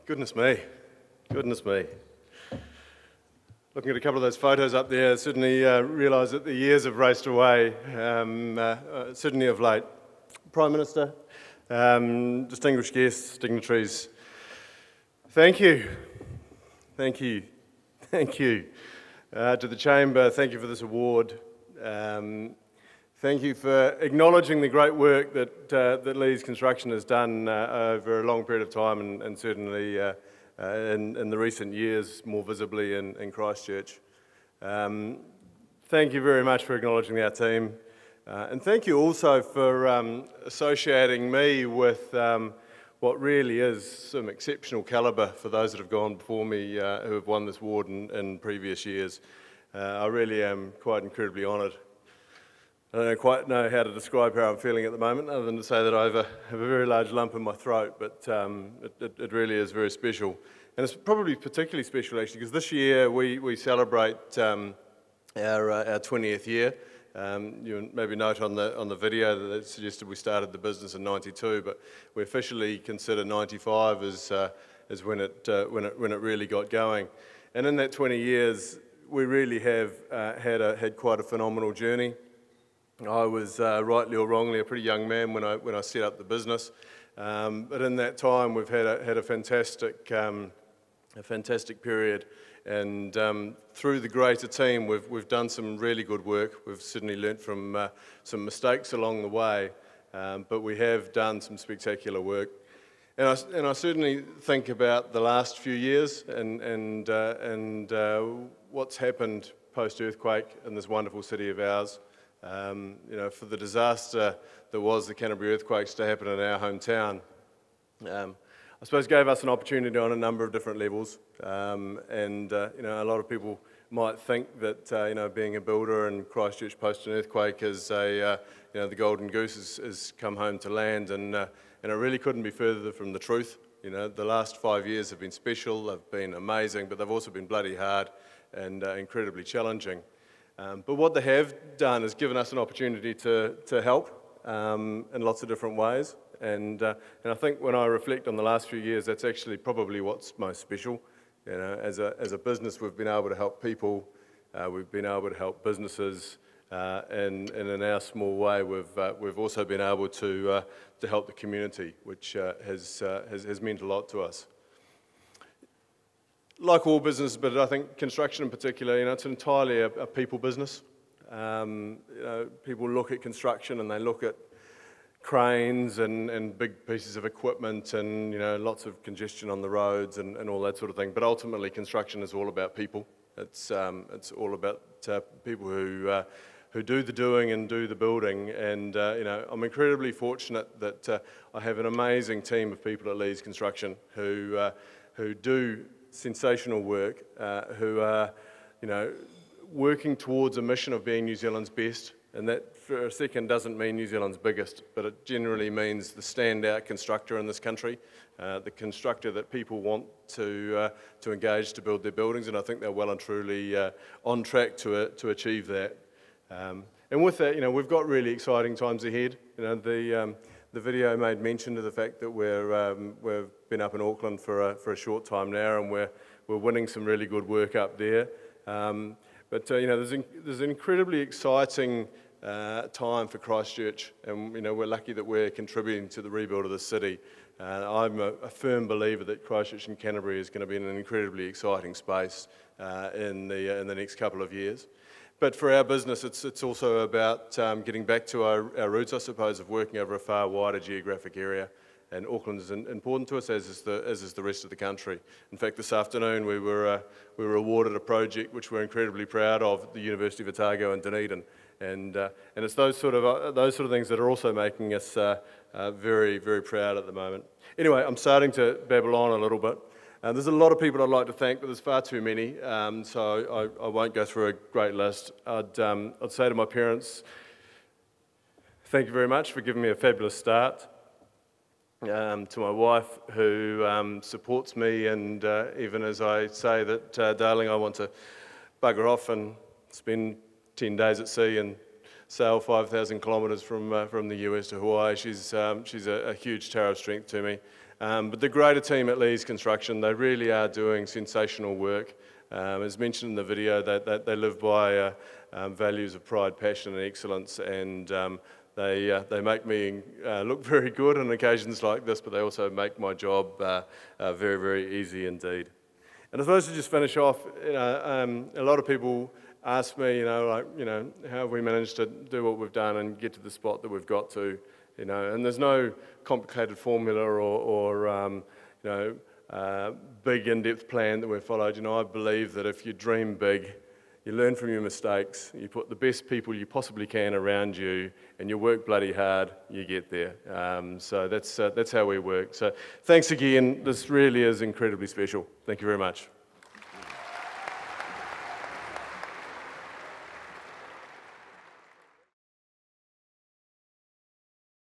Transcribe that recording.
Goodness me, goodness me. Looking at a couple of those photos up there, certainly realise that the years have raced away, certainly of late. Prime Minister, distinguished guests, dignitaries, thank you, thank you, thank you. To the Chamber, thank you for this award. Thank you for acknowledging the great work that Leighs Construction has done over a long period of time and certainly in the recent years, more visibly in Christchurch. Thank you very much for acknowledging our team. And thank you also for associating me with what really is some exceptional calibre for those that have gone before me who have won this award in previous years. I really am quite incredibly honoured. I don't quite know how to describe how I'm feeling at the moment, other than to say that I have a very large lump in my throat, but it really is very special. And it's probably particularly special, actually, because this year we celebrate our 20th year. You maybe note on the video that it suggested we started the business in '92, but we officially consider '95 as when it really got going. And in that 20 years, we really have had quite a phenomenal journey. I was, rightly or wrongly, a pretty young man when I set up the business, but in that time we've had a fantastic period, and through the greater team we've done some really good work. We've certainly learnt from some mistakes along the way, but we have done some spectacular work. And I certainly think about the last few years and what's happened post-earthquake in this wonderful city of ours. For the disaster that was the Canterbury earthquakes to happen in our hometown, I suppose gave us an opportunity on a number of different levels. A lot of people might think that being a builder in Christchurch post an earthquake is the golden goose has come home to land, and it really couldn't be further from the truth. The last 5 years have been special, they've been amazing, but they've also been bloody hard and incredibly challenging. But what they have done is given us an opportunity to help in lots of different ways. And I think when I reflect on the last few years, that's actually probably what's most special. As a business, we've been able to help people, we've been able to help businesses, and in our small way, we've also been able to help the community, which has meant a lot to us. Like all business, but I think construction in particular, it's entirely a people business. People look at construction and they look at cranes and big pieces of equipment and lots of congestion on the roads and all that sort of thing. But ultimately, construction is all about people. It's all about people who do the doing and do the building. And I'm incredibly fortunate that I have an amazing team of people at Leighs Construction who do sensational work, who are, working towards a mission of being New Zealand's best. And that, for a second, doesn't mean New Zealand's biggest, but it generally means the standout constructor in this country, the constructor that people want to engage to build their buildings, and I think they're well and truly on track to achieve that. And with that, we've got really exciting times ahead. The video made mention of the fact that we've been up in Auckland for a short time now, and we're winning some really good work up there. There's an incredibly exciting time for Christchurch, and we're lucky that we're contributing to the rebuild of the city. I'm a firm believer that Christchurch and Canterbury is going to be in an incredibly exciting space in the next couple of years. But for our business, it's also about getting back to our roots, I suppose, of working over a far wider geographic area. And Auckland is important to us, as is the rest of the country. In fact, this afternoon we were awarded a project which we're incredibly proud of at the University of Otago in Dunedin, and it's those sort of things that are also making us very, very proud at the moment. Anyway, I'm starting to babble on a little bit. There's a lot of people I'd like to thank, but there's far too many, so I won't go through a great list. I'd say to my parents, thank you very much for giving me a fabulous start. To my wife, who supports me, and even as I say that, darling, I want to bugger off and spend 10 days at sea and sail 5,000 kilometres from the US to Hawaii. She's a huge tower of strength to me. But the greater team at Leighs Construction, they really are doing sensational work. As mentioned in the video, they live by values of pride, passion and excellence, and they make me look very good on occasions like this, but they also make my job very, very easy indeed. And I suppose to just finish off, a lot of people ask me, how have we managed to do what we've done and get to the spot that we've got to, and there's no complicated formula or big in-depth plan that we've followed. I believe that if you dream big, you learn from your mistakes, you put the best people you possibly can around you, and you work bloody hard, you get there. So that's how we work. So thanks again. This really is incredibly special. Thank you very much.